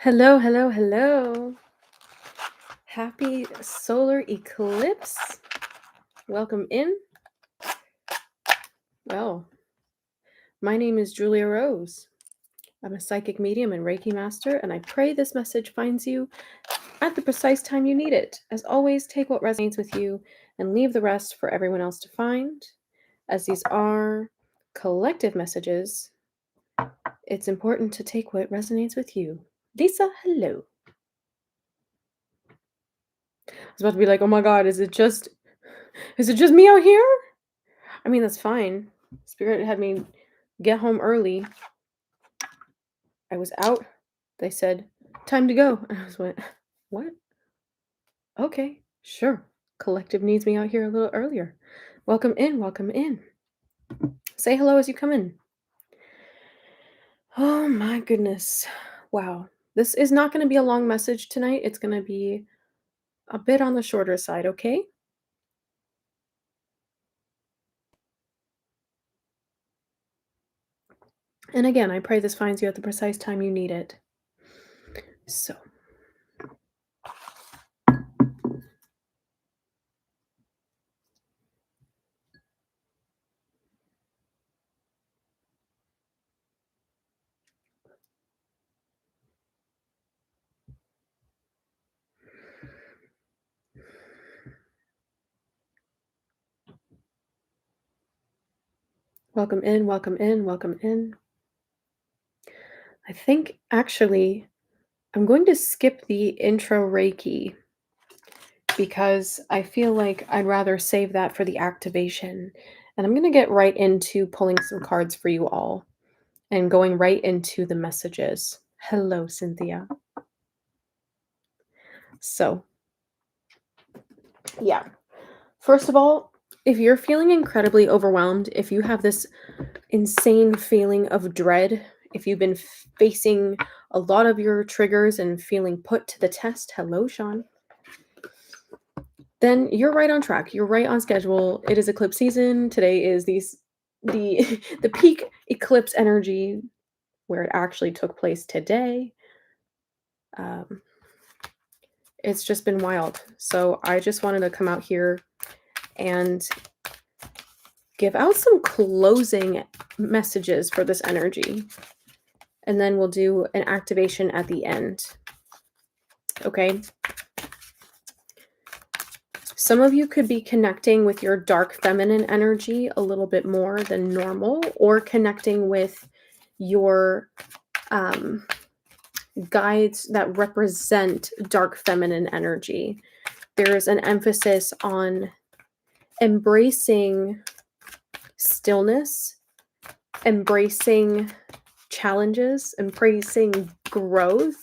Hello, hello, hello. Happy solar eclipse. Welcome in. Well, my name is Julia Rose. I'm a psychic medium and Reiki master, and I pray this message finds you at the precise time you need it. As always, take what resonates with you and leave the rest for everyone else to find. As these are collective messages, it's important to take what resonates with you. Lisa, hello. I was about to be like, oh my god, is it just me out here? I mean, that's fine. Spirit had me get home early. I was out. They said, time to go. And I was went, what? Okay, sure. Collective needs me out here a little earlier. Welcome in, welcome in. Say hello as you come in. Oh my goodness. Wow. This is not going to be a long message tonight. It's going to be a bit on the shorter side, okay? And again, I pray this finds you at the precise time you need it. So, welcome in, welcome in, welcome in. I think actually I'm going to skip the intro Reiki because I feel like I'd rather save that for the activation. And I'm going to get right into pulling some cards for you all and going right into the messages. Hello, Cynthia. So, yeah. First of all, if you're feeling incredibly overwhelmed, if you have this insane feeling of dread, if you've been facing a lot of your triggers and feeling put to the test, hello, Sean, then you're right on track. You're right on schedule. It is eclipse season. Today is the the peak eclipse energy where it actually took place today. Um, it's just been wild. So I just wanted to come out here and give out some closing messages for this energy. And then we'll do an activation at the end. Okay. Some of you could be connecting with your dark feminine energy a little bit more than normal, or connecting with your guides that represent dark feminine energy. There's an emphasis on embracing stillness, embracing challenges, embracing growth.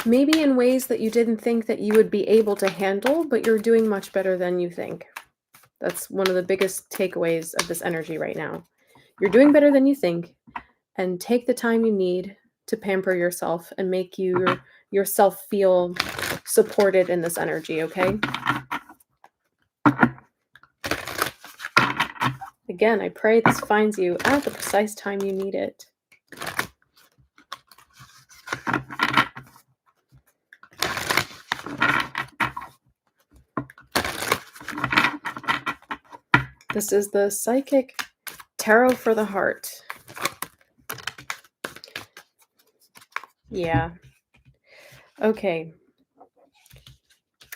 Maybe in ways that you didn't think that you would be able to handle, but you're doing much better than you think. That's one of the biggest takeaways of this energy right now. You're doing better than you think, and take the time you need to pamper yourself and make yourself feel supported in this energy, okay? Again, I pray this finds you at the precise time you need it. This is the Psychic Tarot for the Heart. Yeah. Okay.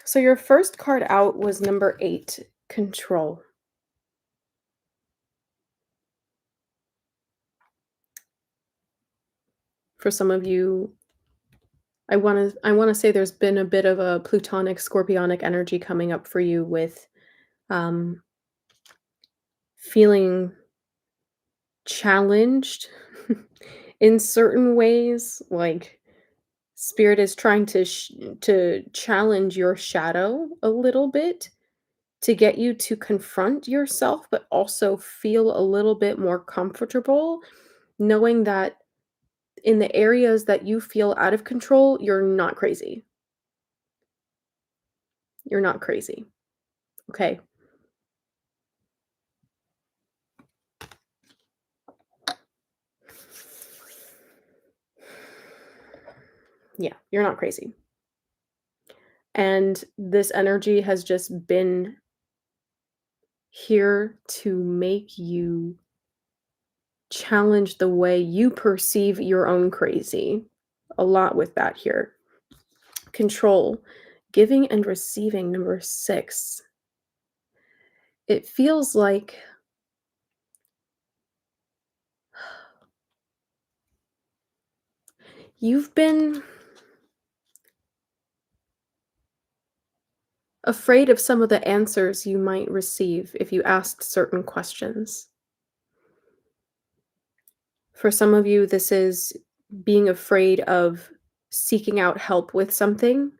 So your first card out was number 8, Control. For some of you, I want to say there's been a bit of a plutonic scorpionic energy coming up for you with feeling challenged in certain ways, like spirit is trying to challenge your shadow a little bit to get you to confront yourself, but also feel a little bit more comfortable knowing that in the areas that you feel out of control, you're not crazy. You're not crazy. Okay. Yeah, you're not crazy. And this energy has just been here to make you challenge the way you perceive your own crazy. A lot with that here. Control, giving and receiving, number 6. It feels like you've been afraid of some of the answers you might receive if you asked certain questions. For some of you, this is being afraid of seeking out help with something.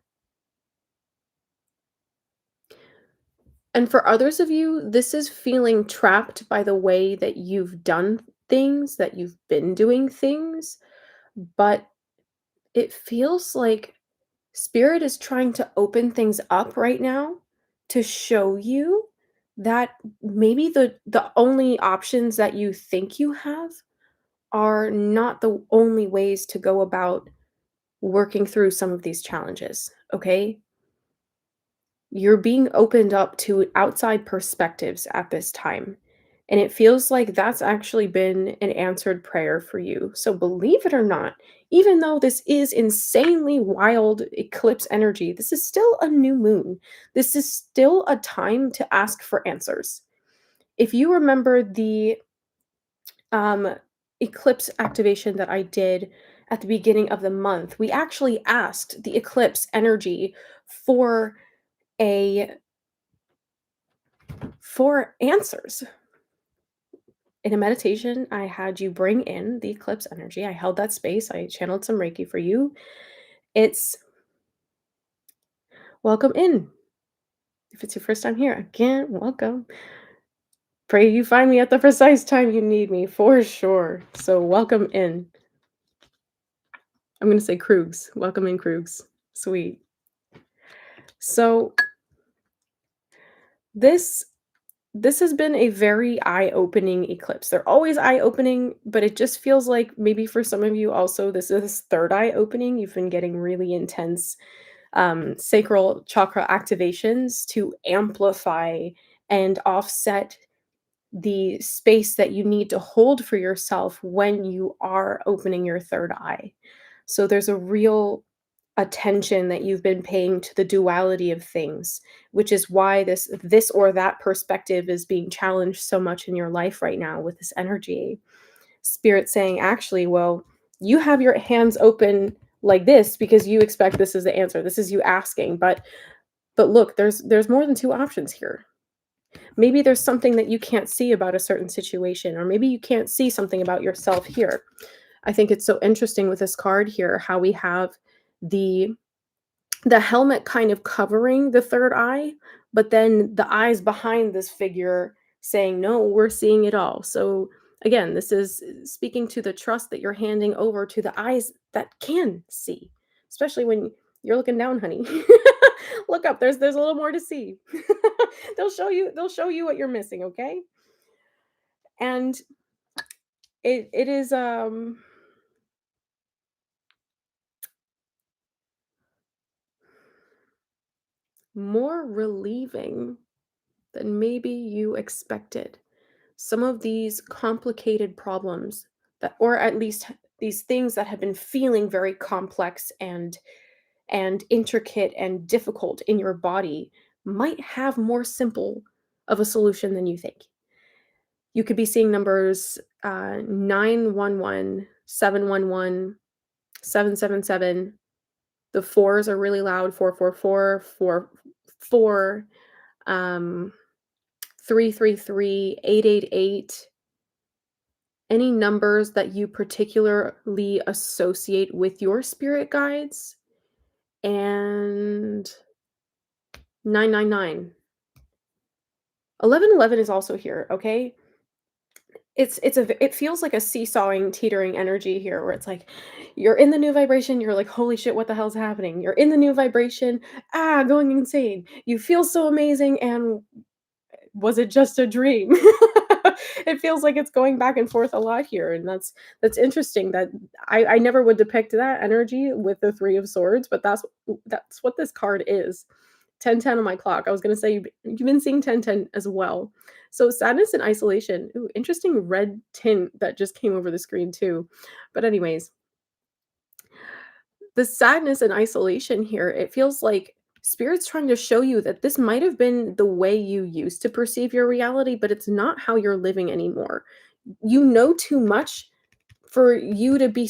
And for others of you, this is feeling trapped by the way that you've done things, that you've been doing things, but it feels like Spirit is trying to open things up right now to show you that maybe the only options that you think you have are not the only ways to go about working through some of these challenges, okay? You're being opened up to outside perspectives at this time. And it feels like that's actually been an answered prayer for you. So, believe it or not, even though this is insanely wild eclipse energy, this is still a new moon. This is still a time to ask for answers. If you remember the um, eclipse activation that I did at the beginning of the month, we actually asked the eclipse energy for a for answers. In a meditation, I had you bring in the eclipse energy. I held that space. I channeled some Reiki for you. It's welcome in. If it's your first time here, again, welcome. Pray you find me at the precise time you need me for sure. So, welcome in. I'm going to say Krugs. Welcome in, Krugs. Sweet. So, this this has been a very eye-opening eclipse. They're always eye-opening, but it just feels like maybe for some of you also this is third eye opening. You've been getting really intense sacral chakra activations to amplify and offset the space that you need to hold for yourself when you are opening your third eye. So there's a real attention that you've been paying to the duality of things, which is why this or that perspective is being challenged so much in your life right now with this energy. Spirit saying, actually, well, you have your hands open like this because you expect this is the answer. This is you asking, but look, there's more than two options here. Maybe there's something that you can't see about a certain situation, or maybe you can't see something about yourself here. I think it's so interesting with this card here how we have the the helmet kind of covering the third eye, but then the eyes behind this figure saying, "No, we're seeing it all." So again, this is speaking to the trust that you're handing over to the eyes that can see, especially when you're looking down, honey. Look up. There's a little more to see. They'll show you what you're missing, okay? And it is more relieving than maybe you expected. Some of these complicated problems that, or at least these things that have been feeling very complex and intricate and difficult in your body might have more simple of a solution than you think. You could be seeing numbers 911, 711, 777. The fours are really loud, 444, 44, um, 333, 888. Any numbers that you particularly associate with your spirit guides, and 999. 1111 is also here, okay? It feels like a seesawing, teetering energy here where it's like you're in the new vibration, you're like, "Holy shit, what the hell's happening?" You're in the new vibration, going insane. You feel so amazing, and was it just a dream? It feels like it's going back and forth a lot here, and that's interesting that I never would depict that energy with the 3 of swords, but that's what this card is. 1010 on my clock. I was gonna say you've been seeing 1010 as well. So sadness and isolation. Ooh, interesting red tint that just came over the screen too. But anyways, the sadness and isolation here, it feels like spirit's trying to show you that this might have been the way you used to perceive your reality, but it's not how you're living anymore. You know too much for you to be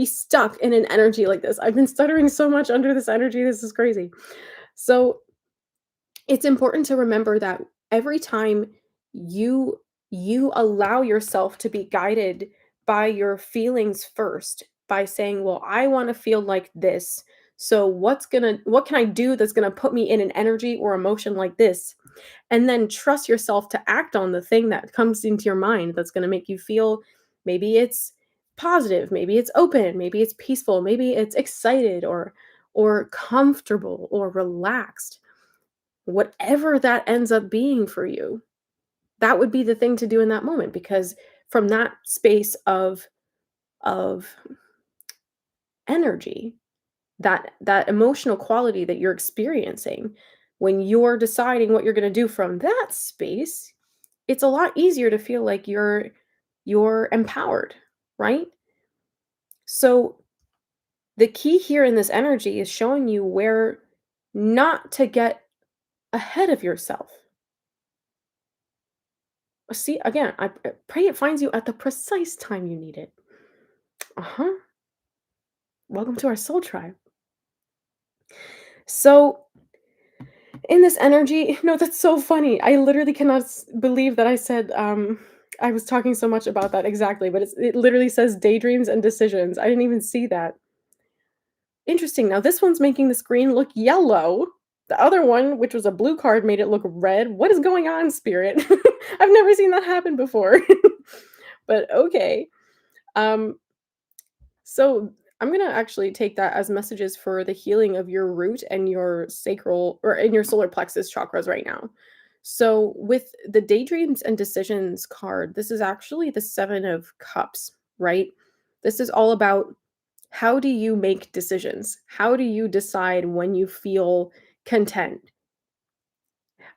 stuck in an energy like this. I've been stuttering so much under this energy. This is crazy. So it's important to remember that every time you you allow yourself to be guided by your feelings first, by saying, well, I want to feel like this, so what can I do that's going to put me in an energy or emotion like this, and then trust yourself to act on the thing that comes into your mind that's going to make you feel, maybe it's positive, maybe it's open, maybe it's peaceful, maybe it's excited or comfortable or relaxed. Whatever that ends up being for you, that would be the thing to do in that moment, because from that space of energy, that emotional quality that you're experiencing, when you're deciding what you're going to do from that space, it's a lot easier to feel like you're empowered, right? So the key here in this energy is showing you where not to get ahead of yourself. See, again, I pray it finds you at the precise time you need it. Uh-huh. Welcome to our soul tribe. So, in this energy, no, that's so funny. I literally cannot believe that I said, I was talking so much about that exactly, but it literally says daydreams and decisions. I didn't even see that. Interesting. Now, this one's making the screen look yellow. The other one, which was a blue card, made it look red. What is going on, spirit? I've never seen that happen before. But okay. Um, So I'm gonna actually take that as messages for the healing of your root and your sacral or in your solar plexus chakras right now. So with the daydreams and decisions card, this is actually the 7 of Cups, right? This is all about, how do you make decisions? How do you decide when you feel content?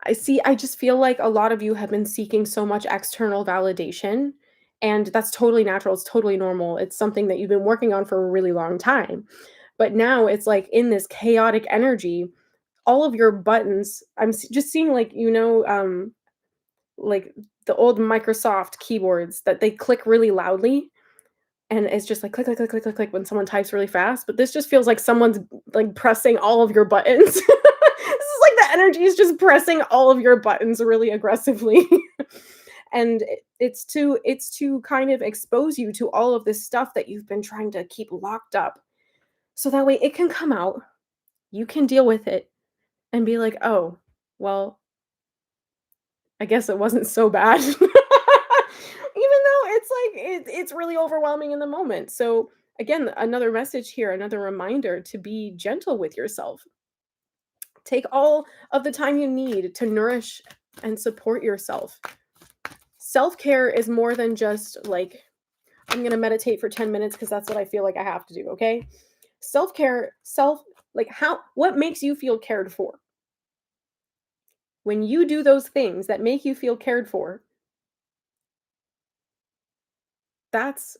I just feel like a lot of you have been seeking so much external validation, and that's totally natural, it's totally normal, it's something that you've been working on for a really long time. But now it's like in this chaotic energy, all of your buttons, just seeing, like, like the old Microsoft keyboards that they click really loudly, and it's just like click, click, click, click, click, click when someone types really fast, but this just feels like someone's, like, pressing all of your buttons. This is like the energy is just pressing all of your buttons really aggressively. And it's to kind of expose you to all of this stuff that you've been trying to keep locked up. So that way it can come out, you can deal with it and be like, "Oh, well, I guess it wasn't so bad." Even though it's really overwhelming in the moment. So again, another message here, another reminder to be gentle with yourself. Take all of the time you need to nourish and support yourself. Self-care is more than just like, I'm going to meditate for 10 minutes because that's what I feel like I have to do, okay? Self-care, like, what makes you feel cared for? When you do those things that make you feel cared for, that's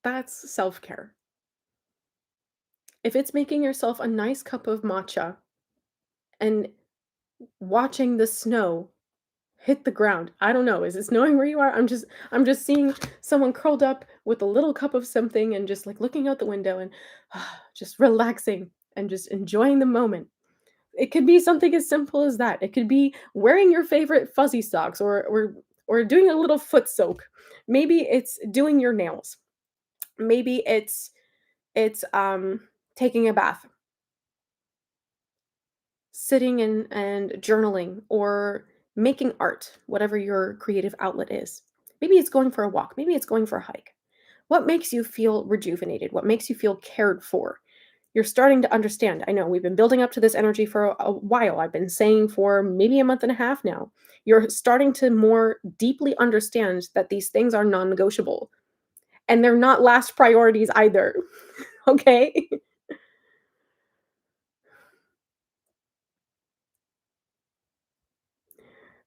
that's self-care. If it's making yourself a nice cup of matcha and watching the snow hit the ground. I don't know. Is it snowing where you are? I'm just seeing someone curled up with a little cup of something and just like looking out the window and just relaxing and just enjoying the moment. It could be something as simple as that. It could be wearing your favorite fuzzy socks or doing a little foot soak. Maybe it's doing your nails. Maybe it's taking a bath, sitting and journaling, or making art, whatever your creative outlet is. Maybe it's going for a walk, maybe it's going for a hike. What makes you feel rejuvenated? What makes you feel cared for? You're starting to understand. I know we've been building up to this energy for a while. I've been saying for maybe a month and a half now. You're starting to more deeply understand that these things are non-negotiable and they're not last priorities either. Okay?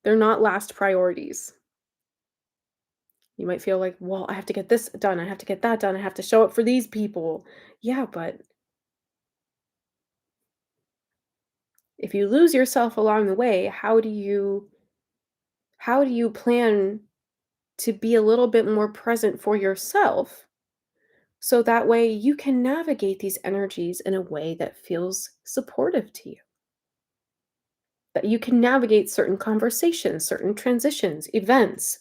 They're not last priorities. You might feel like, well, I have to get this done. I have to get that done. I have to show up for these people. Yeah, but if you lose yourself along the way, how do you plan to be a little bit more present for yourself so that way you can navigate these energies in a way that feels supportive to you? That you can navigate certain conversations, certain transitions, events,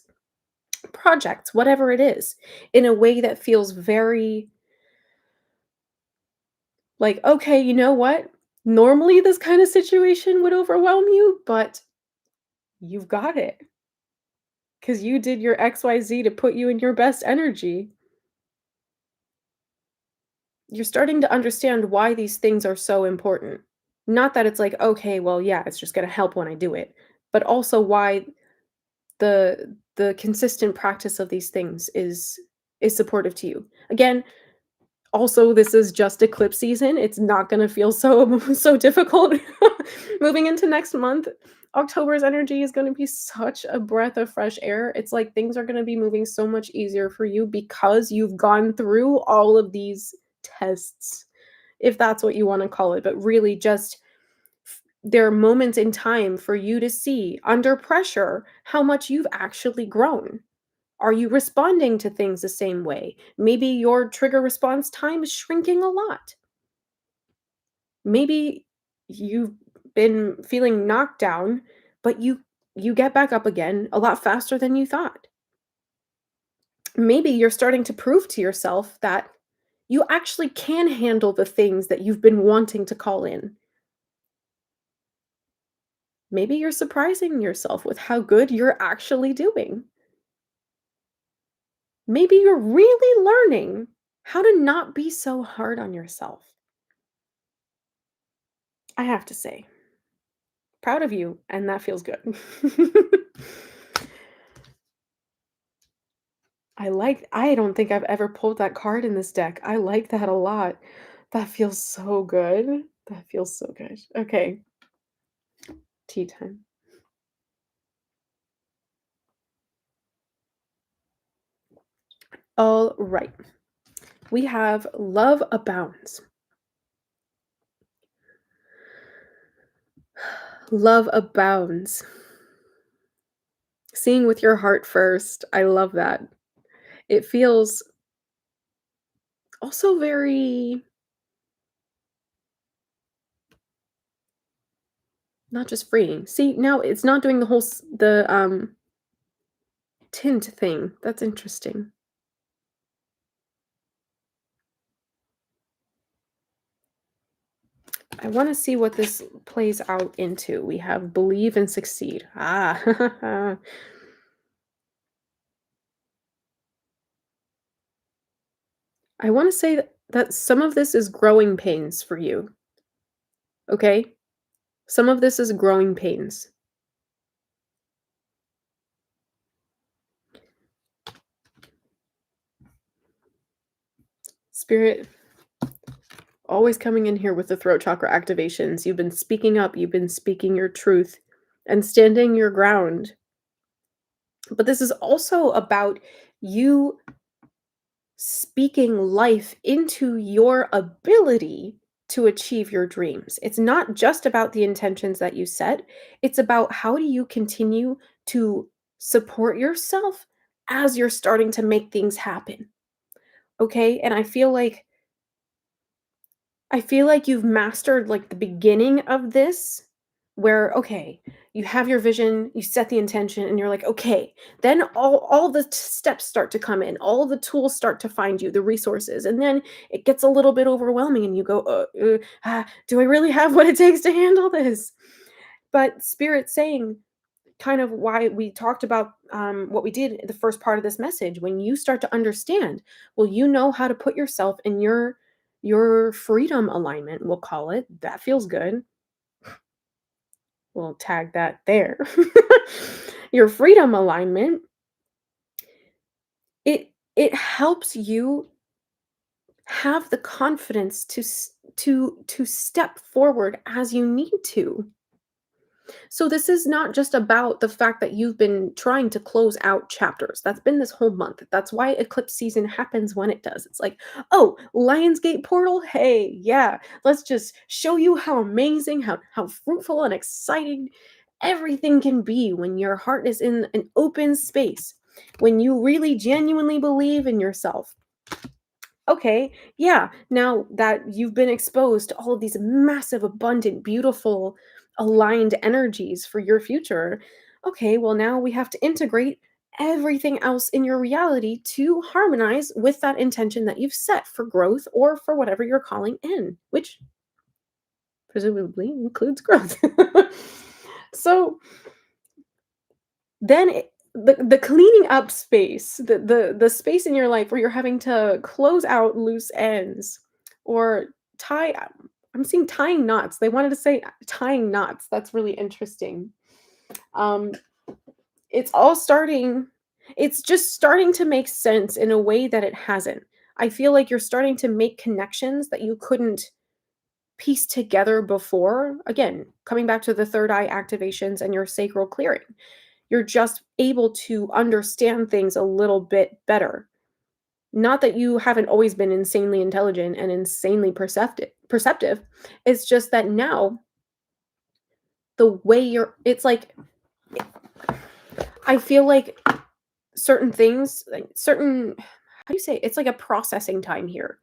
projects, whatever it is, in a way that feels very like, okay, you know what? Normally this kind of situation would overwhelm you, but you've got it because you did your XYZ to put you in your best energy. You're starting to understand why these things are so important. Not that it's like, okay, well, yeah, it's just going to help when I do it, but also why the consistent practice of these things is supportive to you. Again, also, this is just eclipse season. It's not gonna feel so so difficult moving into next month. October's energy is gonna be such a breath of fresh air. It's like things are gonna be moving so much easier for you because you've gone through all of these tests, if that's what you wanna call it, but really just there are moments in time for you to see under pressure how much you've actually grown. Are you responding to things the same way? Maybe your trigger response time is shrinking a lot. Maybe you've been feeling knocked down, but you get back up again a lot faster than you thought. Maybe you're starting to prove to yourself that you actually can handle the things that you've been wanting to call in. Maybe you're surprising yourself with how good you're actually doing. Maybe you're really learning how to not be so hard on yourself. I have to say, proud of you, and that feels good. I don't think I've ever pulled that card in this deck. I like that a lot. That feels so good. That feels so good. Okay, tea time. All right. We have love abounds. Love abounds. Seeing with your heart first. I love that. It feels also very not just freeing. See, now it's not doing the whole the tint thing. That's interesting. I want to see what this plays out into. We have believe and succeed. Ah, I want to say that some of this is growing pains for you. Okay? Some of this is growing pains. Spirit, always coming in here with the throat chakra activations. You've been speaking up, you've been speaking your truth and standing your ground. But this is also about you speaking life into your ability to achieve your dreams. It's not just about the intentions that you set, it's about how do you continue to support yourself as you're starting to make things happen. Okay? And I feel like you've mastered like the beginning of this where okay, you have your vision, you set the intention and you're like, "Okay." Then all the steps start to come in. All the tools start to find you, the resources. And then it gets a little bit overwhelming and you go, do I really have what it takes to handle this?" But spirit saying kind of why we talked about what we did in the first part of this message when you start to understand, well, you know how to put yourself in Your freedom alignment, we'll call it, that feels good. We'll tag that there. Your freedom alignment, it helps you have the confidence to step forward as you need to. So this is not just about the fact that you've been trying to close out chapters. That's been this whole month. That's why eclipse season happens when it does. It's like, oh, Lionsgate portal, hey, yeah, let's just show you how amazing, how fruitful and exciting everything can be when your heart is in an open space, when you really genuinely believe in yourself. Okay, yeah, now that you've been exposed to all of these massive, abundant, beautiful, aligned energies for your future, okay, well, now we have to integrate everything else in your reality to harmonize with that intention that you've set for growth or for whatever you're calling in, which presumably includes growth. So then the cleaning up space, the space in your life where you're having to close out loose ends or tie I'm seeing tying knots. They wanted to say tying knots. That's really interesting. Um, it's all starting it's just starting to make sense in a way that it hasn't. I feel like you're starting to make connections that you couldn't piece together before. Again, coming back to the third eye activations and your sacral clearing. You're just able to understand things a little bit better. Not that you haven't always been insanely intelligent and insanely perceptive. It's just that now the way it's like I feel like certain things, like certain how do you say it? It's like a processing time here.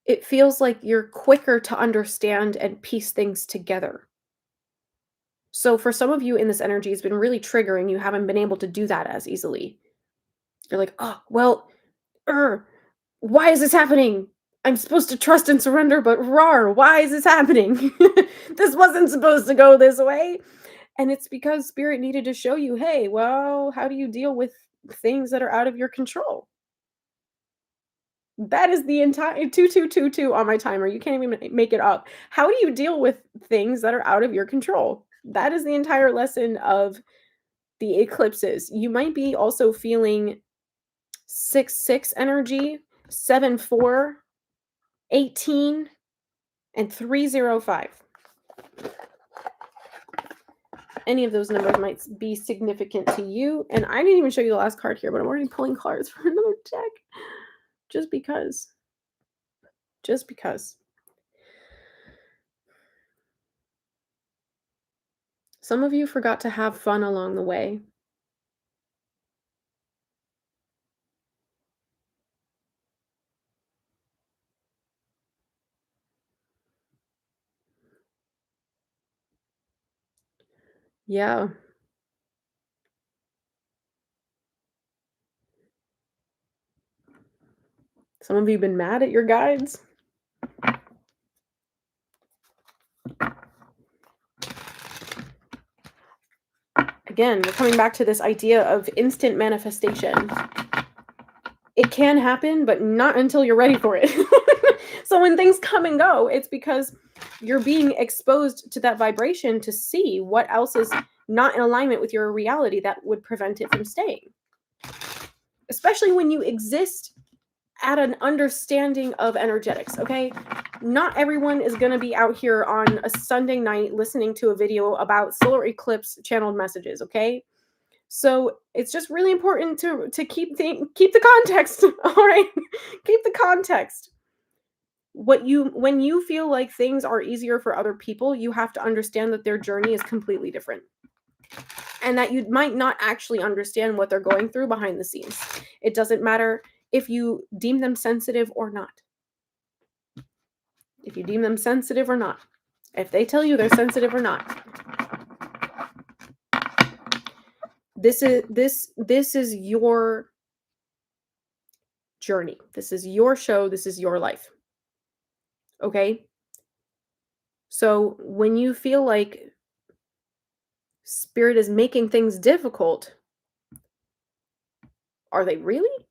It feels like you're quicker to understand and piece things together. So for some of you in this energy, it's been really triggering. You haven't been able to do that as easily. You're like, oh, well, er, why is this happening? I'm supposed to trust and surrender, but rar, why is this happening? This wasn't supposed to go this way. And it's because spirit needed to show you, hey, well, how do you deal with things that are out of your control? That is the entire 2222 on my timer. You can't even make it up. How do you deal with things that are out of your control? That is the entire lesson of the eclipses. You might be also feeling 6-6 energy, 7-4, 18, and 305. Any of those numbers might be significant to you. And I didn't even show you the last card here, but I'm already pulling cards for another deck. Just because. Just because. Some of you forgot to have fun along the way. Yeah. Some of you have been mad at your guides. Again, we're coming back to this idea of instant manifestation. It can happen, but not until you're ready for it. So when things come and go, it's because you're being exposed to that vibration to see what else is not in alignment with your reality that would prevent it from staying. Especially when you exist at an understanding of energetics, okay? Not everyone is going to be out here on a Sunday night listening to a video about solar eclipse channeled messages, okay? So it's just really important to keep the context, all right? Keep the context. When you feel like things are easier for other people, you have to understand that their journey is completely different. And that you might not actually understand what they're going through behind the scenes. It doesn't matter if you deem them sensitive or not. If you deem them sensitive or not. If they tell you they're sensitive or not. This is your journey. This is your show. This is your life. Okay? So when you feel like spirit is making things difficult, are they really?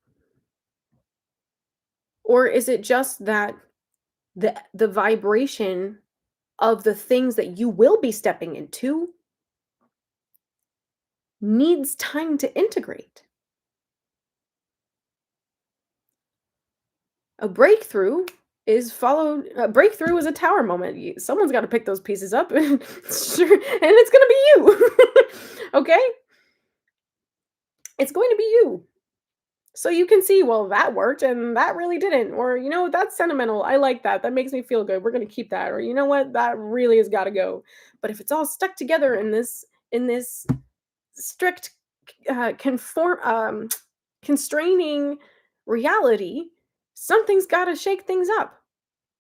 Or is it just that the vibration of the things that you will be stepping into needs time to integrate? A breakthrough a breakthrough is a tower moment. Someone's got to pick those pieces up and sure, and it's going to be you. Okay? It's going to be you. So you can see, well, that worked and that really didn't. Or, that's sentimental. I like that. That makes me feel good. We're going to keep that. Or, you know what? That really has got to go. But if it's all stuck together in this strict constraining reality, something's got to shake things up.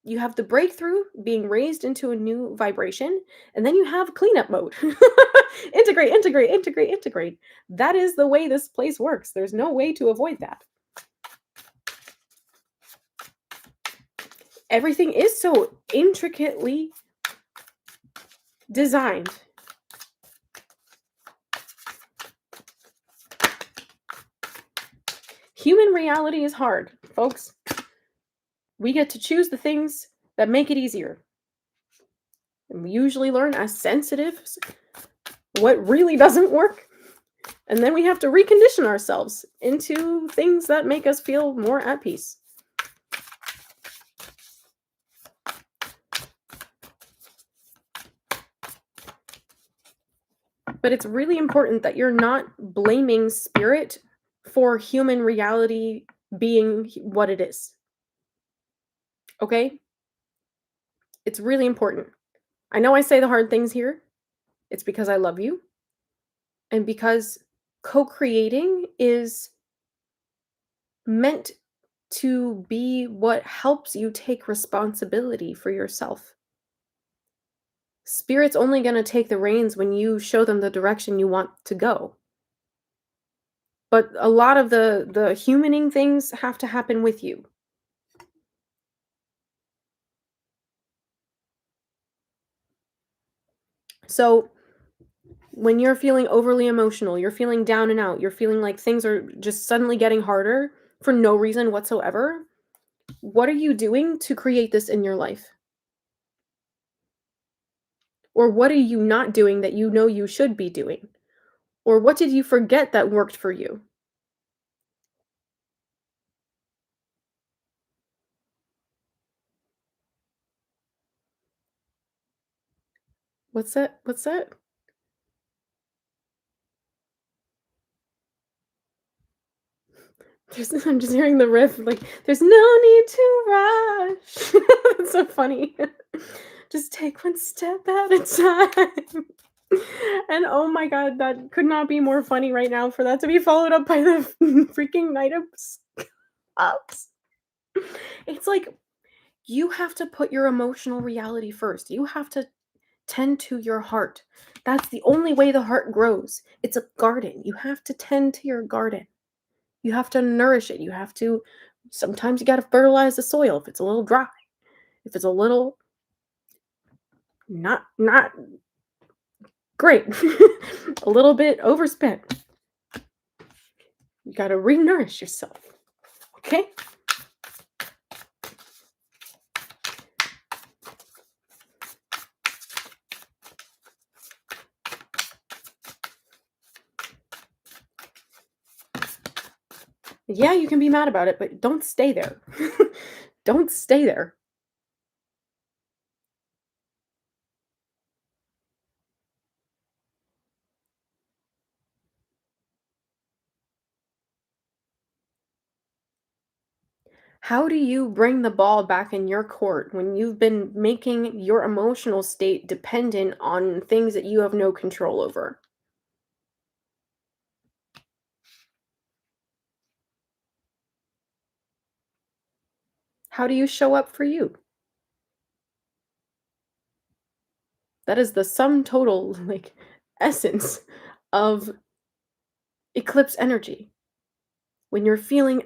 You have the breakthrough being raised into a new vibration, and then you have cleanup mode. Integrate, integrate, integrate, integrate. That is the way this place works. There's no way to avoid that. Everything is so intricately designed. Human reality is hard, folks. We get to choose the things that make it easier. And we usually learn as sensitives what really doesn't work. And then we have to recondition ourselves into things that make us feel more at peace. But it's really important that you're not blaming spirit for human reality being what it is. Okay? It's really important. I know I say the hard things here. It's because I love you. And because co-creating is meant to be what helps you take responsibility for yourself. Spirit's only going to take the reins when you show them the direction you want to go. But a lot of the humaning things have to happen with you. So when you're feeling overly emotional, you're feeling down and out, you're feeling like things are just suddenly getting harder for no reason whatsoever, what are you doing to create this in your life? Or what are you not doing that you know you should be doing? Or what did you forget that worked for you? What's that? What's that? I'm just hearing the riff, like, there's no need to rush. That's so funny. Just take one step at a time. And oh my god, that could not be more funny right now for that to be followed up by the freaking Knight of Cups. It's like, you have to put your emotional reality first. You have to tend to your heart. That's the only way the heart grows. It's a garden. You have to tend to your garden. You have to nourish it. Sometimes you got to fertilize the soil if it's a little dry. If it's a little not great. A little bit overspent. You got to re-nourish yourself. Okay? Yeah, you can be mad about it, but don't stay there. Don't stay there. How do you bring the ball back in your court when you've been making your emotional state dependent on things that you have no control over? How do you show up for you? That is the sum total, like, essence of eclipse energy. When you're feeling,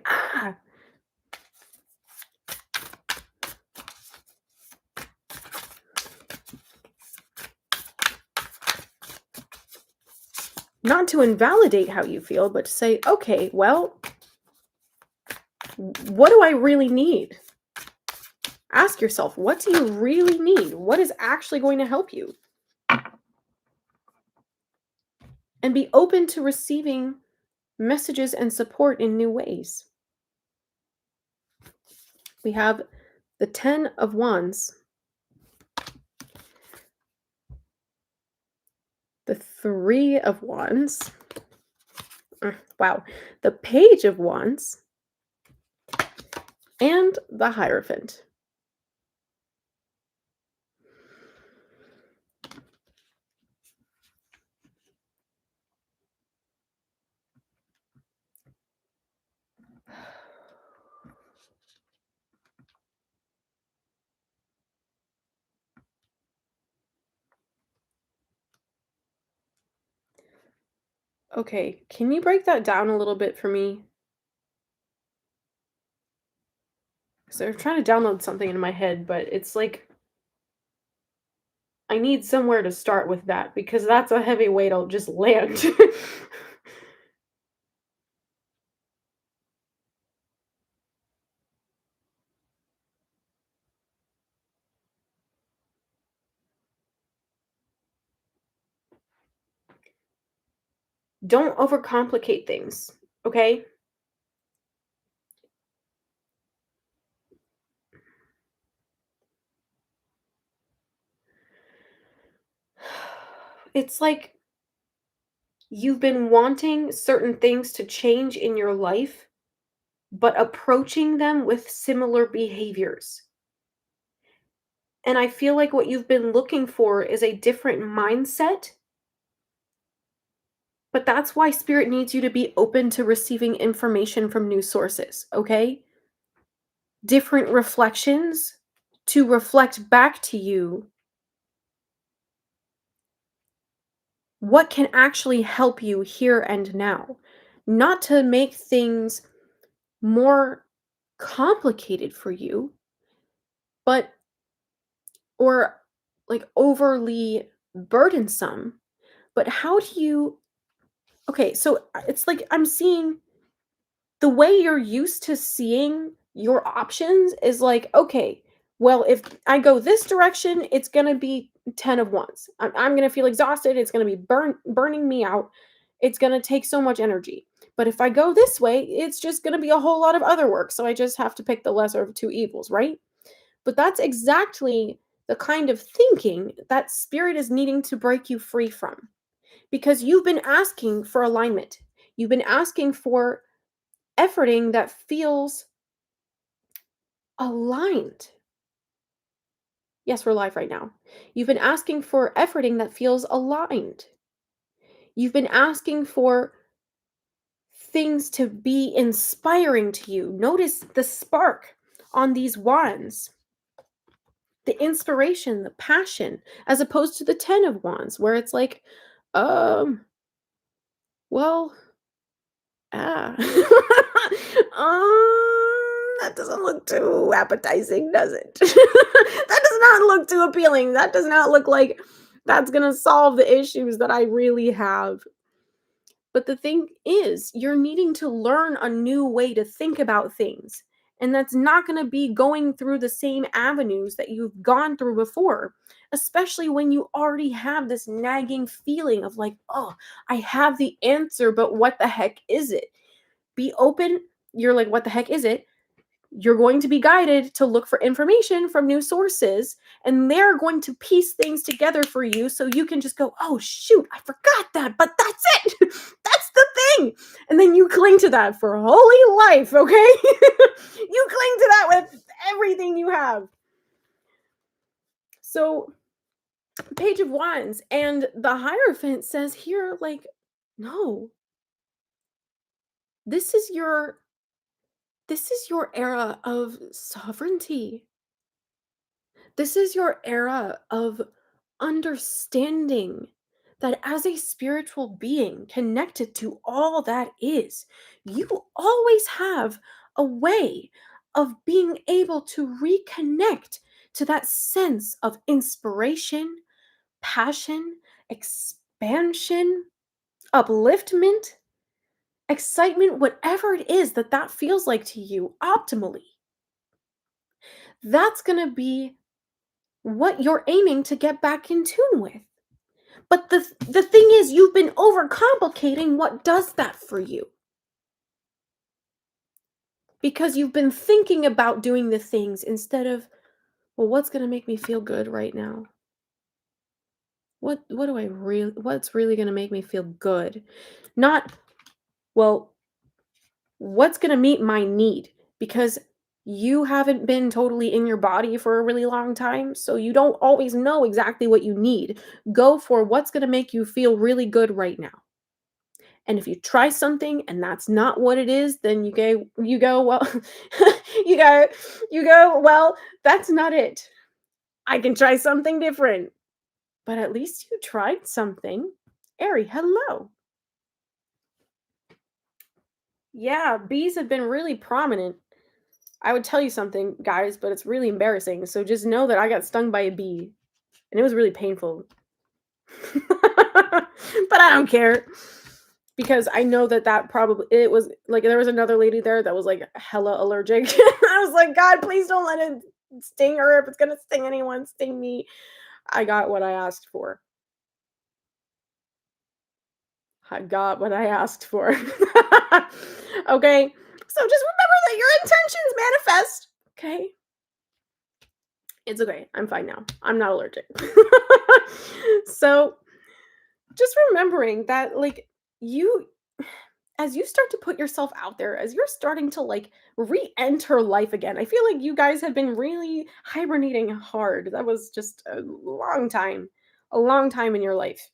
not to invalidate how you feel, but to say, okay, well, what do I really need? Ask yourself, what do you really need? What is actually going to help you? And be open to receiving messages and support in new ways. We have the 10 of Wands, the 3 of Wands, wow, the Page of Wands, and the Hierophant. Okay, can you break that down a little bit for me? So I'm trying to download something in my head, but it's like I need somewhere to start with that because that's a heavy weight I'll just land. Don't overcomplicate things, okay? It's like you've been wanting certain things to change in your life, but approaching them with similar behaviors. And I feel like what you've been looking for is a different mindset, but that's why spirit needs you to be open to receiving information from new sources, okay? Different reflections to reflect back to you what can actually help you here and now, not to make things more complicated for you, but or like overly burdensome. But how do you, okay, so it's like I'm seeing the way you're used to seeing your options is like, okay, well, if I go this direction, it's going to be 10 of wands. I'm going to feel exhausted. It's going to be burning me out. It's going to take so much energy. But if I go this way, it's just going to be a whole lot of other work. So I just have to pick the lesser of two evils, right? But that's exactly the kind of thinking that spirit is needing to break you free from because you've been asking for alignment. You've been asking for efforting that feels aligned. Yes, we're live right now. You've been asking for efforting that feels aligned. You've been asking for things to be inspiring to you. Notice the spark on these wands, the inspiration, the passion, as opposed to the 10 of wands, where it's like, um, well, ah. That doesn't look too appetizing, does it? That does not look too appealing. That does not look like that's gonna solve the issues that I really have. But the thing is, you're needing to learn a new way to think about things. And that's not going to be going through the same avenues that you've gone through before, especially when you already have this nagging feeling of like, oh, I have the answer, but what the heck is it? Be open. You're like, what the heck is it? You're going to be guided to look for information from new sources, and they're going to piece things together for you so you can just go, oh, shoot, I forgot that, but that's it. That's the thing. And then you cling to that for holy life, okay? You cling to that with everything you have. So, Page of Wands and the Hierophant says here, like, no, this is your era of sovereignty. This is your era of understanding that as a spiritual being connected to all that is, you always have a way of being able to reconnect to that sense of inspiration, passion, expansion, upliftment, excitement, whatever it is that feels like to you optimally. That's going to be what you're aiming to get back in tune with. But the thing is, you've been overcomplicating what does that for you. Because you've been thinking about doing the things instead of, well, what's going to make me feel good right now? What's really going to make me feel good? Not, well, what's going to meet my need? Because you haven't been totally in your body for a really long time, so you don't always know exactly what you need. Go for what's going to make you feel really good right now. And if you try something and that's not what it is, then you go, well, you go, well, that's not it. I can try something different. But at least you tried something. Ari, hello. Yeah, bees have been really prominent. I would tell you something, guys, but it's really embarrassing. So just know that I got stung by a bee, and it was really painful. But I don't care because I know that probably it was like there was another lady there that was like hella allergic. I was like, God, please don't let it sting her. If it's gonna sting anyone, sting me. I got what I asked for. I got what I asked for. Okay? So just remember that your intentions manifest. Okay? It's okay. I'm fine now. I'm not allergic. So just remembering that, like, you, as you start to put yourself out there, as you're starting to like re enter life again, I feel like you guys have been really hibernating hard. That was just a long time in your life.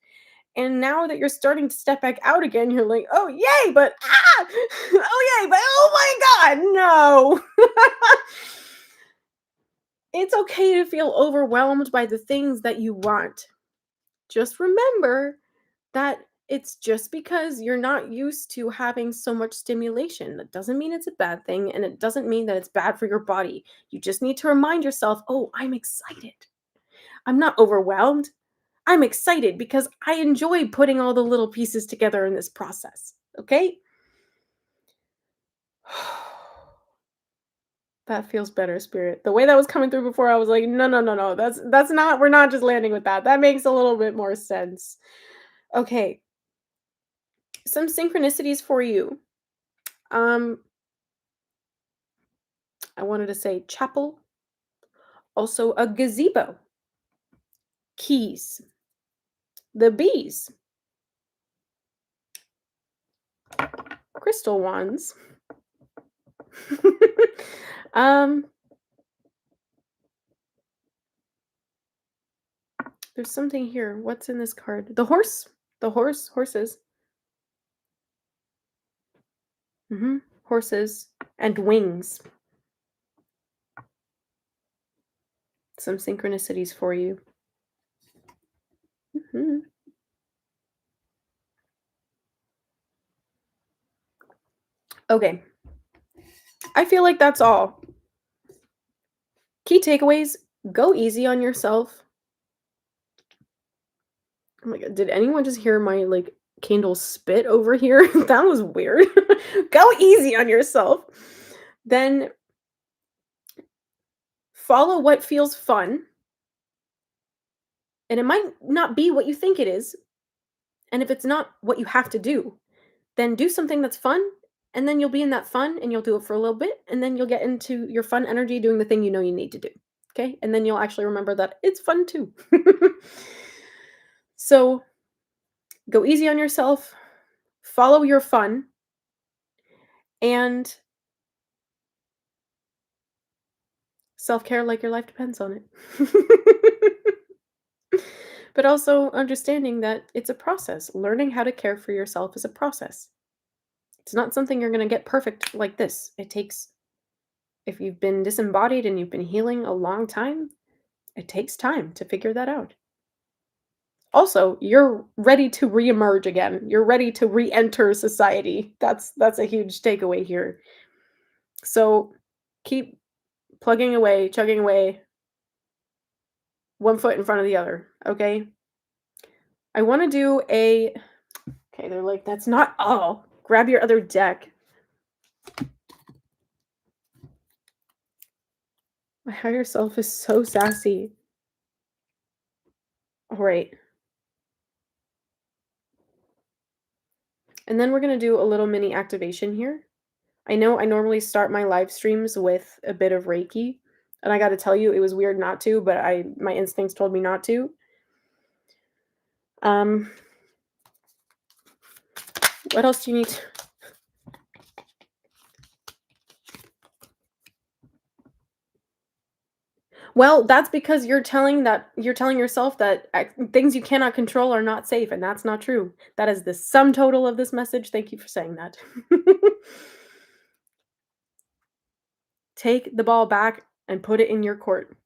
And now that you're starting to step back out again, you're like, oh, yay, but oh, yay, but oh my God, no. It's okay to feel overwhelmed by the things that you want. Just remember that it's just because you're not used to having so much stimulation. That doesn't mean it's a bad thing, and it doesn't mean that it's bad for your body. You just need to remind yourself, oh, I'm excited. I'm not overwhelmed. I'm excited because I enjoy putting all the little pieces together in this process. Okay? That feels better, spirit. The way that was coming through before, I was like, no, no, no, no. That's not, we're not just landing with that. That makes a little bit more sense. Okay. Some synchronicities for you. I wanted to say chapel, also a gazebo, keys, the bees, crystal wands. um there's something here. What's in this card? The horse. Horses. Horses and wings. Some synchronicities for you. Okay. I feel like that's all. Key takeaways: go easy on yourself. Oh my God, did anyone just hear my like candle spit over here? That was weird. Go easy on yourself. Then follow what feels fun. And it might not be what you think it is. And if it's not what you have to do, then do something that's fun. And then you'll be in that fun and you'll do it for a little bit. And then you'll get into your fun energy doing the thing you know you need to do. Okay. And then you'll actually remember that it's fun too. So go easy on yourself, follow your fun, and self care like your life depends on it. But also understanding that it's a process. Learning how to care for yourself is a process. It's not something you're going to get perfect like this. It takes, if you've been disembodied and you've been healing a long time, it takes time to figure that out. Also, you're ready to reemerge again. You're ready to re-enter society. That's a huge takeaway here. So keep plugging away, chugging away, one foot in front of the other, okay? I want to do okay, they're like, that's not all. Grab your other deck. My higher self is so sassy. All right. And then we're going to do a little mini activation here. I know I normally start my live streams with a bit of Reiki, and I got to tell you, it was weird not to, but my instincts told me not to. What else do you need? Well, that's because you're telling yourself that things you cannot control are not safe, and that's not true. That is the sum total of this message. Thank you for saying that. Take the ball back and put it in your court.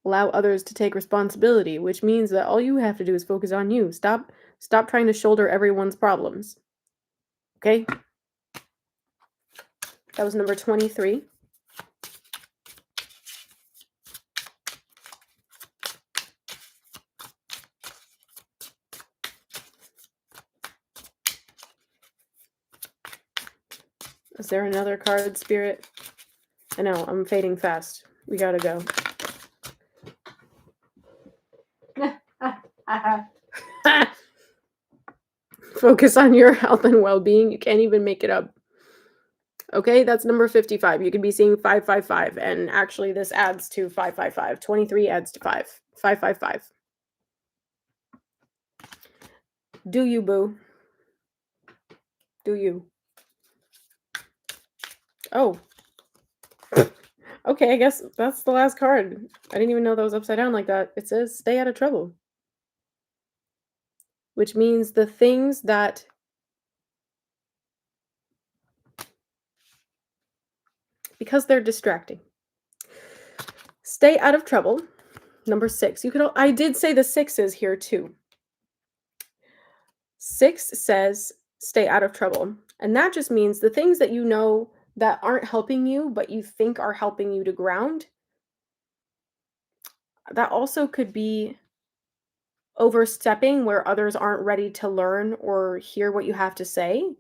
Allow others to take responsibility, which means that all you have to do is focus on you. Stop trying to shoulder everyone's problems. Okay? That was number 23. Is there another card, Spirit? I know, I'm fading fast. We gotta go. Focus on your health and well-being. You can't even make it up. Okay, that's number 55. You could be seeing 555, and actually this adds to 555. 23 adds to 5. 555. Do you, boo? Do you? Oh. Okay, I guess that's the last card. I didn't even know that was upside down like that. It says stay out of trouble. Which means the things that because they're distracting. Stay out of trouble. Number 6. I did say the 6 is here too. 6 says stay out of trouble. And that just means the things that you know that aren't helping you, but you think are helping you to ground. That also could be overstepping where others aren't ready to learn or hear what you have to say.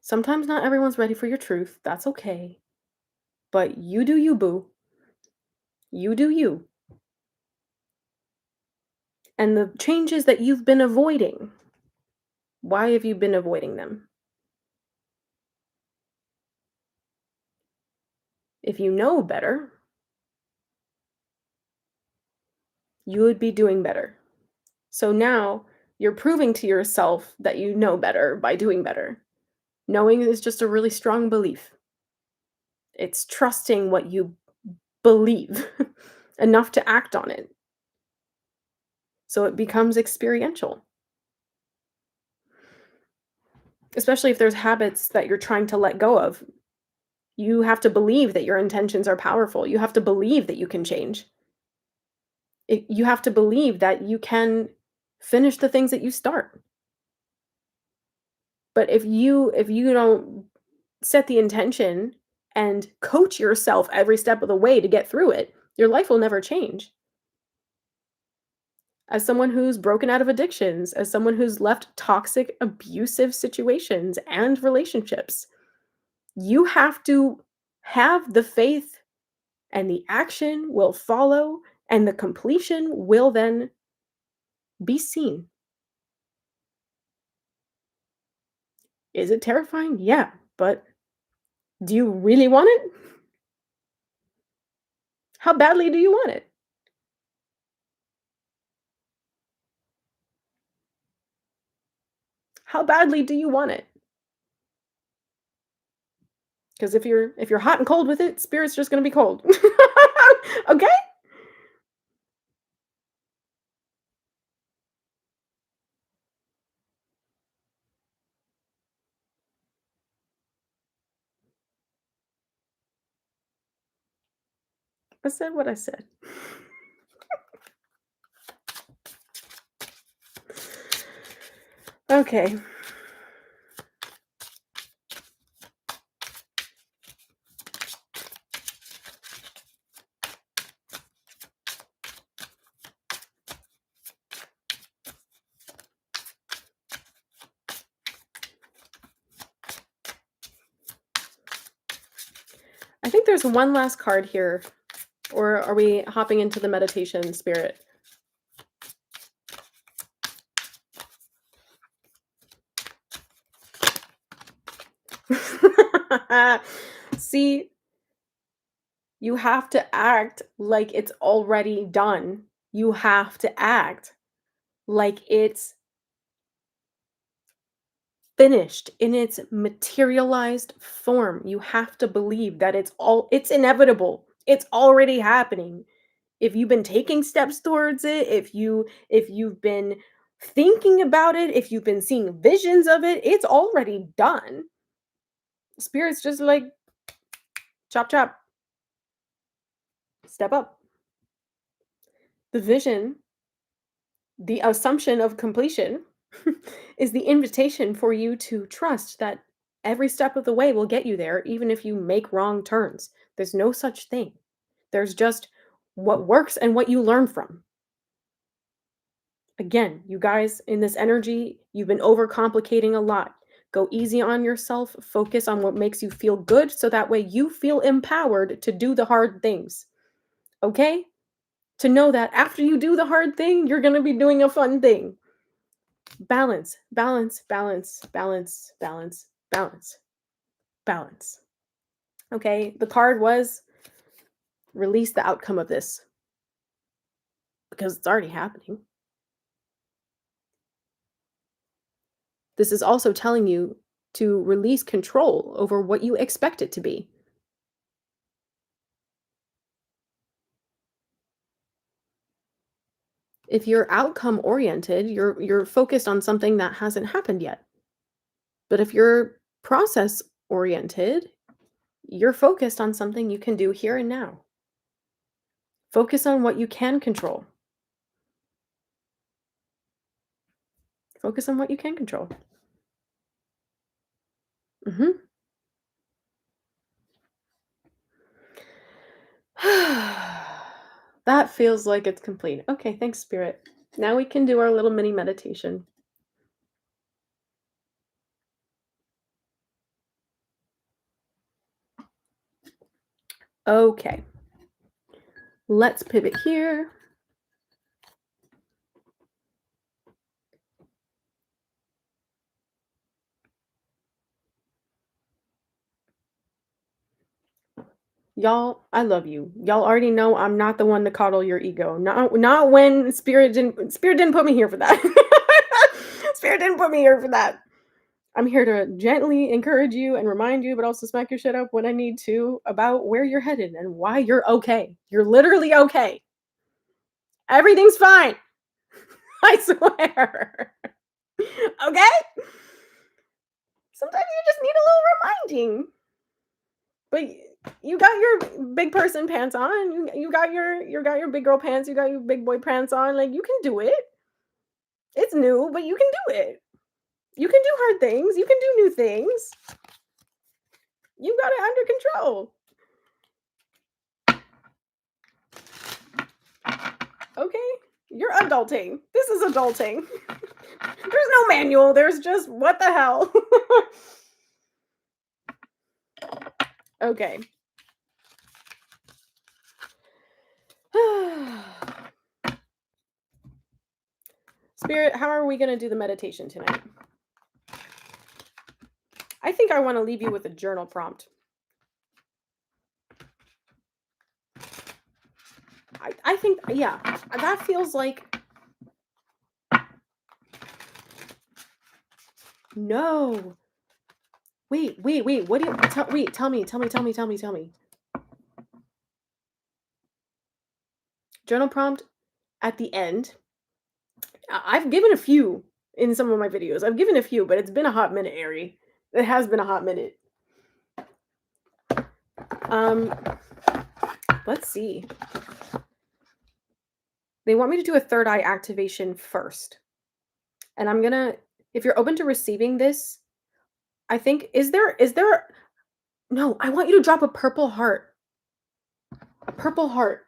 Sometimes not everyone's ready for your truth. That's okay. But you do you, boo. You do you. And the changes that you've been avoiding, why have you been avoiding them? If you know better, you would be doing better. So now you're proving to yourself that you know better by doing better. Knowing is just a really strong belief. It's trusting what you believe enough to act on it. So it becomes experiential. Especially if there's habits that you're trying to let go of. You have to believe that your intentions are powerful. You have to believe that you can change. You have to believe that you can finish the things that you start. But if you don't set the intention and coach yourself every step of the way to get through it, your life will never change. As someone who's broken out of addictions, as someone who's left toxic, abusive situations and relationships, you have to have the faith, and the action will follow, and the completion will then be seen. Is it terrifying? Yeah, but do you really want it? How badly do you want it? How badly do you want it? Because if you're hot and cold with it, spirit's just gonna be cold. Okay? I said what I said. Okay. I think there's one last card here, or are we hopping into the meditation spirit? See, you have to act like it's already done. You have to act like it's finished in its materialized form. You have to believe that it's inevitable. It's already happening. If you've been taking steps towards it, if you've been thinking about it, if you've been seeing visions of it, it's already done. Spirit's just like chop chop, step up. The vision, the assumption of completion is the invitation for you to trust that every step of the way will get you there, even if you make wrong turns. There's no such thing. There's just what works and what you learn from. Again, you guys, in this energy, you've been overcomplicating a lot. Go easy on yourself. Focus on what makes you feel good so that way you feel empowered to do the hard things. Okay? To know that after you do the hard thing, you're going to be doing a fun thing. Balance, balance, balance, balance, balance, balance, balance. Okay? The card was release the outcome of this because it's already happening. This is also telling you to release control over what you expect it to be. If you're outcome oriented, you're focused on something that hasn't happened yet. But if you're process oriented, you're focused on something you can do here and now. Focus on what you can control. Focus on what you can control. Mhm. That feels like it's complete. Okay, thanks, Spirit. Now we can do our little mini meditation. Okay. Let's pivot here. Y'all, I love you. Y'all already know I'm not the one to coddle your ego. Not when Spirit didn't put me here for that. Spirit didn't put me here for that. I'm here to gently encourage you and remind you, but also smack your shit up when I need to about where you're headed and why you're okay. You're literally okay. Everything's fine. I swear. Okay? Sometimes you just need a little reminding. But you got your big person pants on. You got your big girl pants. You got your big boy pants on. Like you can do it. It's new, but you can do it. You can do hard things. You can do new things. You got it under control. Okay? You're adulting. This is adulting. There's no manual. There's just what the hell. Okay. Spirit, how are we going to do the meditation tonight? I think I want to leave you with a journal prompt. I think, yeah, that feels like, no. Wait, what do you, tell me. Journal prompt at the end. I've given a few in some of my videos. I've given a few, but it's been a hot minute, Ari. It has been a hot minute. Let's see. They want me to do a third eye activation first. And I'm gonna, if you're open to receiving this, I think, no, I want you to drop a purple heart. A purple heart.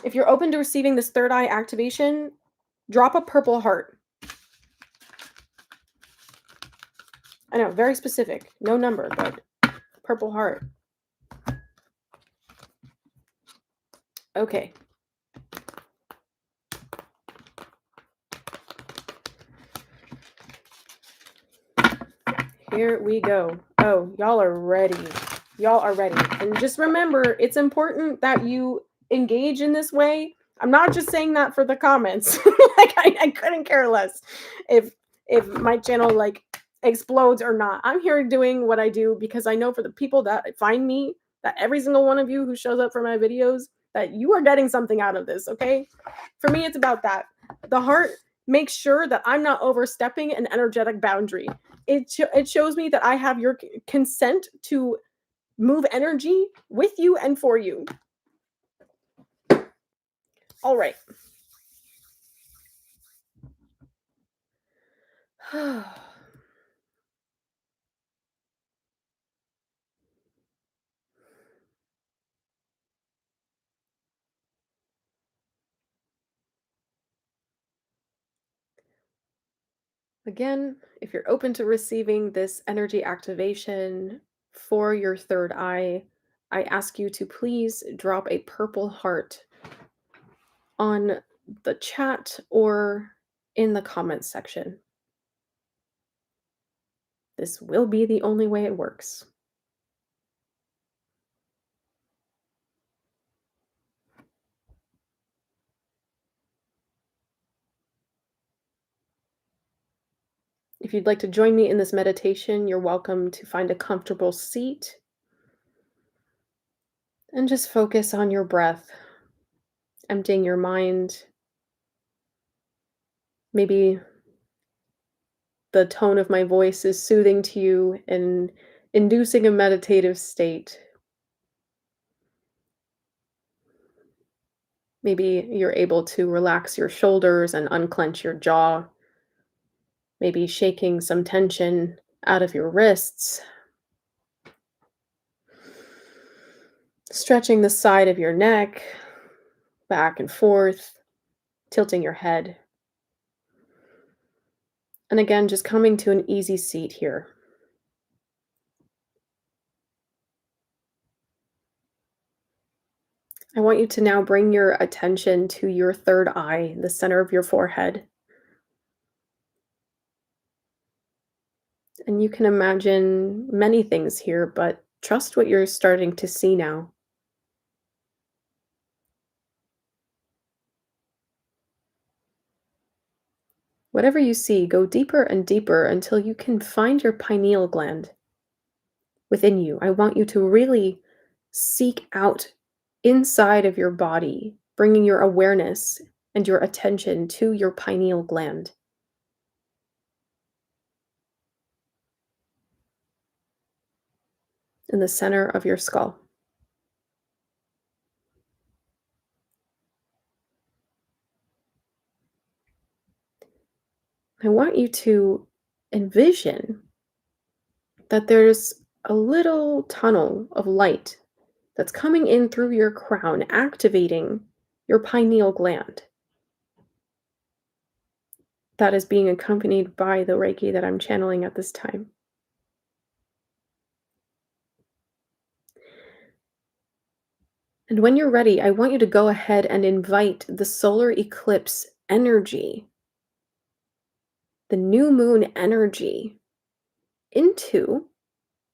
If you're open to receiving this third eye activation, drop a purple heart. I know, very specific. No number, but purple heart. Okay. Here we go. Oh, y'all are ready. Y'all are ready. And just remember, it's important that you engage in this way. I'm not just saying that for the comments. Like I couldn't care less if my channel like explodes or not. I'm here doing what I do because I know for the people that find me, that every single one of you who shows up for my videos, that you are getting something out of this, okay? For me, it's about that. The heart makes sure that I'm not overstepping an energetic boundary. It shows me that I have your consent to move energy with you and for you. All right. Again, if you're open to receiving this energy activation for your third eye, I ask you to please drop a purple heart on the chat or in the comments section. This will be the only way it works. If you'd like to join me in this meditation, you're welcome to find a comfortable seat and just focus on your breath, emptying your mind. Maybe the tone of my voice is soothing to you and inducing a meditative state. Maybe you're able to relax your shoulders and unclench your jaw. Maybe shaking some tension out of your wrists. Stretching the side of your neck back and forth, tilting your head. And again, just coming to an easy seat here. I want you to now bring your attention to your third eye, the center of your forehead. And you can imagine many things here, but trust what you're starting to see now. Whatever you see, go deeper and deeper until you can find your pineal gland within you. I want you to really seek out inside of your body, bringing your awareness and your attention to your pineal gland. In the center of your skull. I want you to envision that there's a little tunnel of light that's coming in through your crown, activating your pineal gland. That is being accompanied by the Reiki that I'm channeling at this time. And when you're ready, I want you to go ahead and invite the solar eclipse energy, the new moon energy, into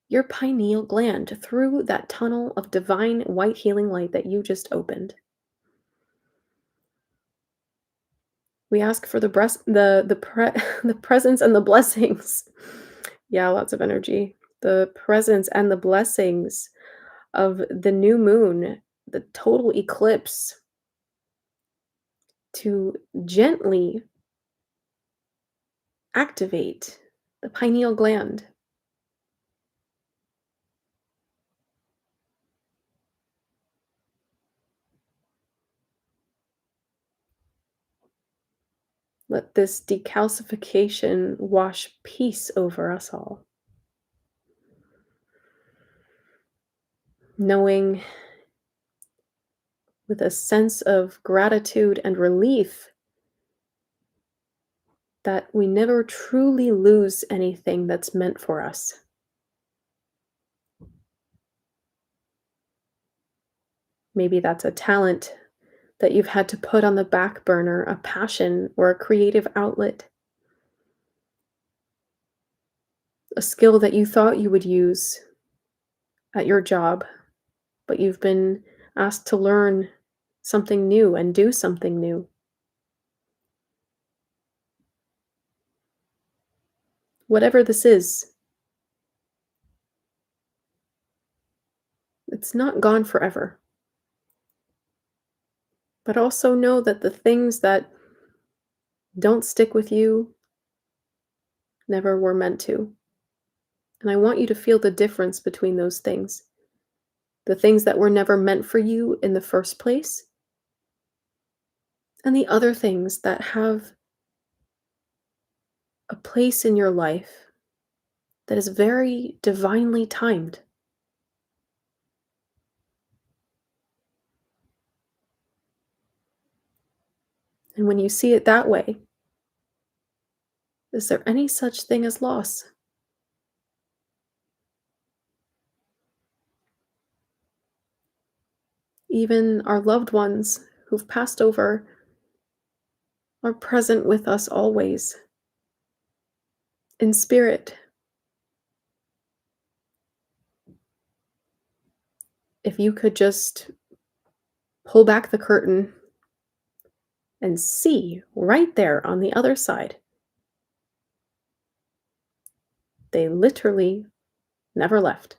your pineal gland through that tunnel of divine white healing light that you just opened. We ask for the presence and the blessings. Yeah, lots of energy. The presence and the blessings of the new moon, the total eclipse, to gently activate the pineal gland. Let this decalcification wash peace over us all. Knowing with a sense of gratitude and relief that we never truly lose anything that's meant for us. Maybe that's a talent that you've had to put on the back burner, a passion or a creative outlet, a skill that you thought you would use at your job, but you've been asked to learn something new and do something new. Whatever this is, it's not gone forever. But also know that the things that don't stick with you never were meant to. And I want you to feel the difference between those things. The things that were never meant for you in the first place, and the other things that have a place in your life that is very divinely timed. And when you see it that way, is there any such thing as loss? Even our loved ones who've passed over are present with us always, in spirit. If you could just pull back the curtain and see right there on the other side, they literally never left.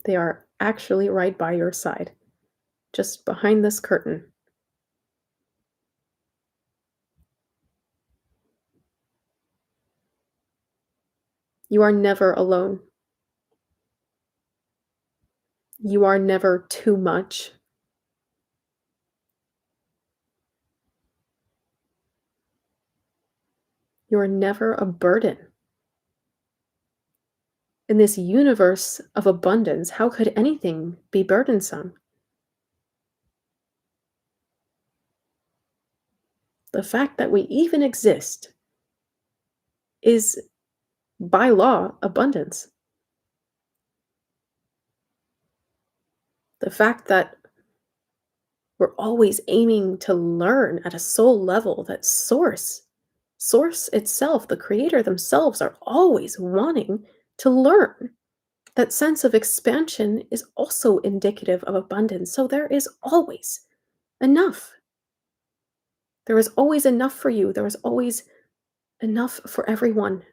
They are actually right by your side, just behind this curtain. You are never alone. You are never too much. You are never a burden. In this universe of abundance, how could anything be burdensome? The fact that we even exist is, by law, abundance. The fact that we're always aiming to learn at a soul level, that source itself, the creator themselves are always wanting to learn. That sense of expansion is also indicative of abundance. So there is always enough. There is always enough for you. There is always enough for everyone.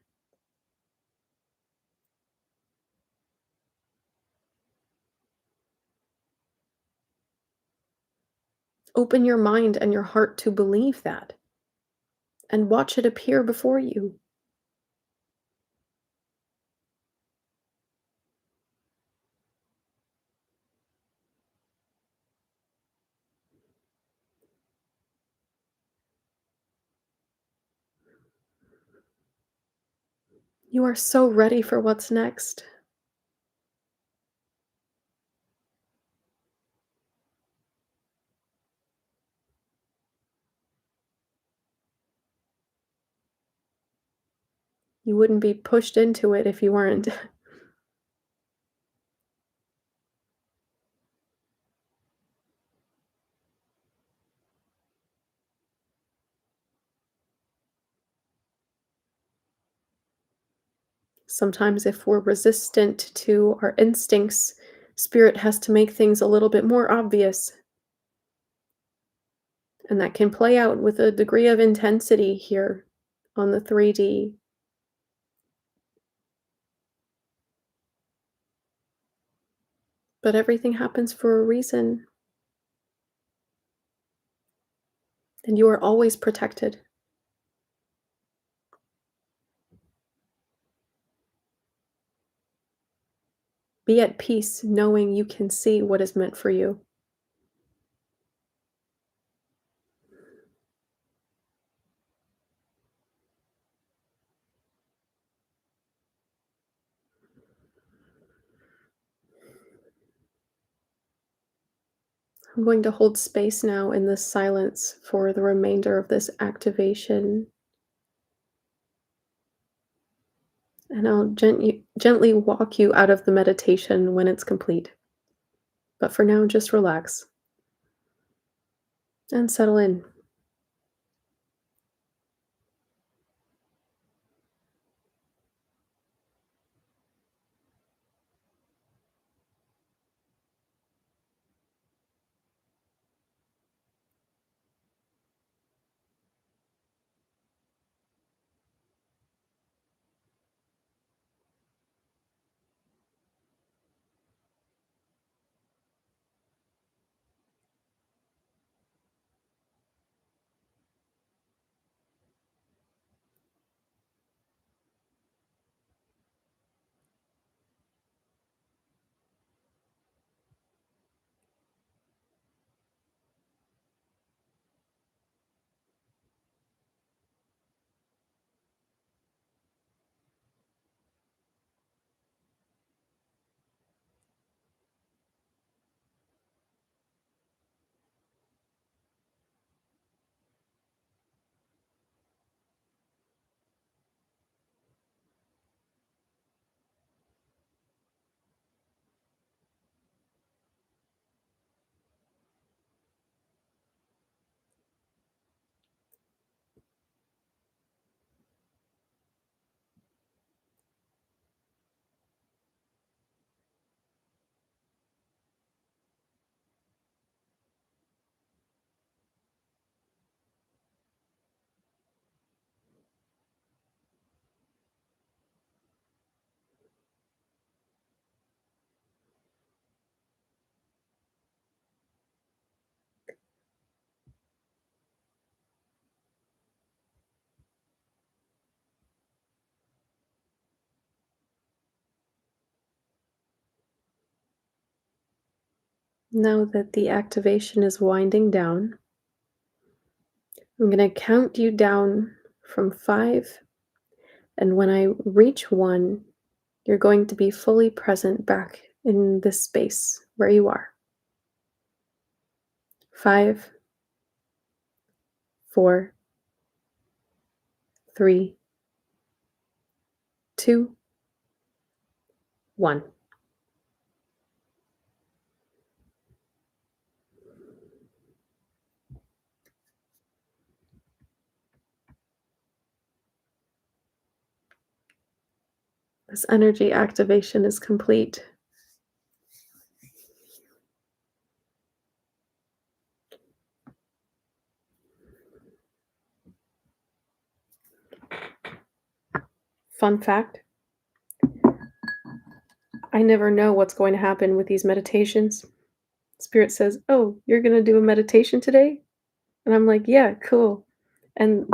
Open your mind and your heart to believe that and watch it appear before you. You are so ready for what's next. You wouldn't be pushed into it if you weren't. Sometimes, if we're resistant to our instincts, spirit has to make things a little bit more obvious. And that can play out with a degree of intensity here on the 3D. But everything happens for a reason, and you are always protected. Be at peace knowing you can see what is meant for you. I'm going to hold space now in this silence for the remainder of this activation, and I'll gently walk you out of the meditation when it's complete. But for now, just relax and settle in. Now that the activation is winding down, I'm going to count you down from 5. And when I reach 1, you're going to be fully present back in this space where you are. 5, 4, 3, 2, 1. This energy activation is complete. Fun fact, I never know what's going to happen with these meditations. Spirit says, "Oh, you're going to do a meditation today?" And I'm like, "Yeah, cool." And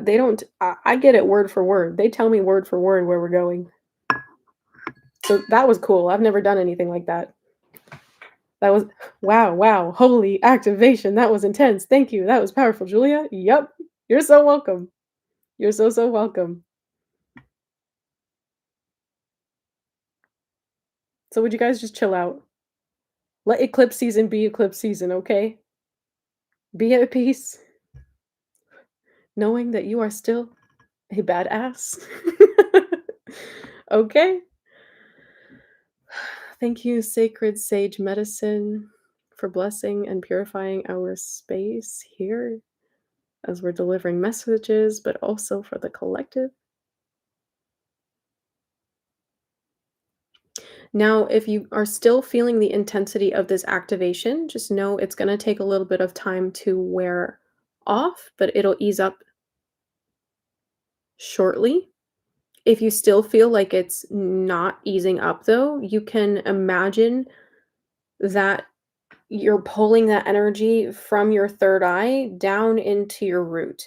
they don't, I get it word for word. They tell me word for word where we're going. So that was cool. I've never done anything like that. That was, wow, wow, holy activation. That was intense. Thank you. That was powerful, Julia. Yep. You're so welcome. You're so, so welcome. So would you guys just chill out? Let eclipse season be eclipse season, okay? Be at peace, knowing that you are still a badass. Okay? Thank you, Sacred Sage Medicine, for blessing and purifying our space here as we're delivering messages, but also for the collective. Now, if you are still feeling the intensity of this activation, just know it's going to take a little bit of time to wear off, but it'll ease up shortly. If you still feel like it's not easing up, though, you can imagine that you're pulling that energy from your third eye down into your root.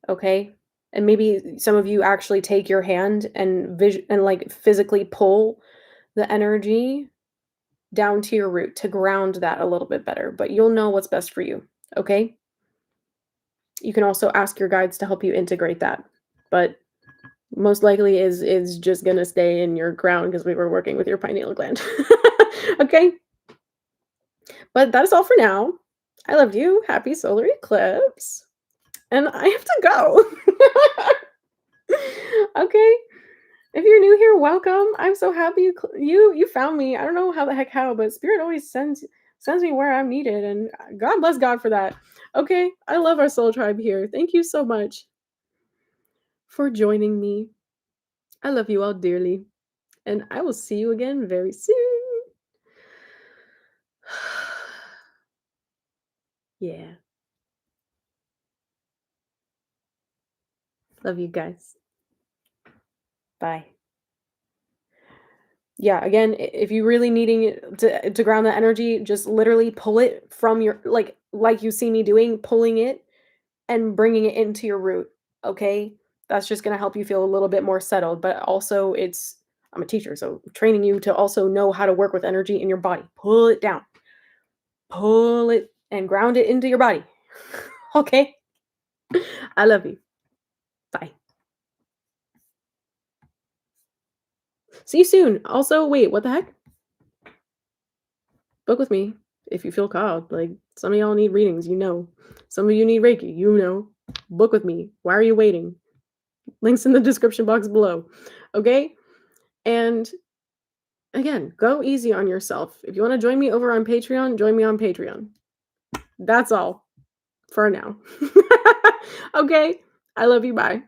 Okay? And maybe some of you actually take your hand and like physically pull the energy down to your root to ground that a little bit better, but you'll know what's best for you, okay? You can also ask your guides to help you integrate that, but most likely is just gonna stay in your crown because we were working with your pineal gland. Okay? But that is all for now. I love you. Happy solar eclipse. And I have to go. Okay? If you're new here, welcome. I'm so happy you found me. I don't know how, but spirit always sends me where I'm needed, and God bless God for that. Okay, I love our soul tribe here. Thank you so much for joining me. I love you all dearly, and I will see you again very soon. Yeah, love you guys. Bye. Yeah, again, if you really needing it to ground that energy, just literally pull it from your like you see me doing, pulling it and bringing it into your root, okay? That's just gonna help you feel a little bit more settled, but also I'm a teacher, so training you to also know how to work with energy in your body. Pull it down, pull it and ground it into your body. Okay? I love you. Bye. See you soon. Also, wait, what the heck? Book with me if you feel called. Like, some of y'all need readings, you know. Some of you need Reiki, you know. Book with me. Why are you waiting? Links in the description box below. Okay? And again, go easy on yourself. If you want to join me over on Patreon, join me on Patreon. That's all for now. Okay? I love you. Bye.